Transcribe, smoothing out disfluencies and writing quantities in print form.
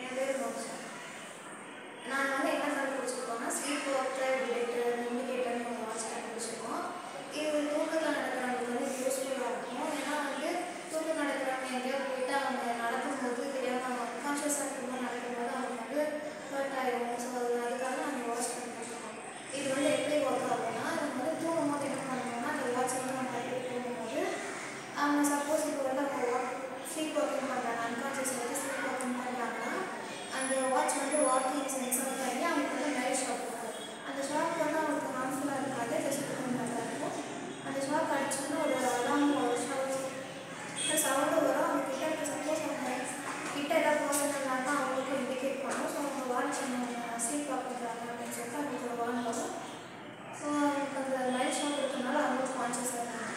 என் பேர் மோக்ஷா. நான் வந்து என்ன கண்டுபிடிச்சிருக்கோம்னா ஸ்லீப் வாக்கர் டிடெக்டர் இண்டிகேட்டர்னு ஒரு வாட்ச் கண்டுபிடிச்சிருக்கோம். இது தூக்கத்தில் நடக்கிறவங்களுக்கு வந்து யூஸ்ஃபுல்லாக இருக்கும். ஏன்னா வந்து தூக்கம் நடக்கிறவங்க எங்கேயோ போயிட்டு அவங்க நடக்கும்போது தெரியாமல் அன்கான்ஷியஸாக இருக்கும்போது நடக்கும்போது அவங்க வந்து ஹர்ட் ஆகிடும். ஸோ அதுக்காக நாங்கள் வாட்ச் கண்டுபிடிச்சிருக்கோம். இது வந்து எப்படி ஒர்க் ஆகும்னா நம்ம வந்து தூங்கும்போது என்ன பண்ணணும்னா அந்த வாட்ச் வந்து நம்ம கையில் தூங்கும்போது அவங்க சப்போஸ் இப்போ வந்து அவங்க ஸ்லீப் வாக்கிங் பண்ணுறாங்க, அன்கான்ஷியஸ் வந்து ஸ்லீப் வாக்கிங் பண்ணுறாங்கன்னா அந்த வாட்ச் வந்து வாக்கிங் சென்சார் பண்ணி அவங்களுக்கு வந்து லைட் ஷாக் இருக்கும். அந்த ஷாக் வந்து அவங்களுக்கு ஹார்ம்ஃபுல்லாக இருக்காது, ஜஸ்ட் நல்லா இருக்கும். அந்த ஷாக் அடிச்சோன்னா ஒரு அலாம் ஒரு சவுண்டு வரும். அவங்க கிட்ட இருக்க சப்போஸ் அவங்க கிட்ட ஏதாவது பர்சன் இருந்தாங்கன்னா அவங்களுக்கு இண்டிகேட் பண்ணும். ஸோ அவங்க வாட்ச் அவங்க ஸ்லீப் வாக் பண்ணுறாங்க அப்படின்னு சொல்லிட்டு அவங்களுக்கு ஒரு வார்ன் வரும். ஸோ அவங்களுக்கு அந்த லைட் ஷாக் இருக்கிறதுனால அவங்களுக்கு கான்ஷியஸாக இருக்காங்க.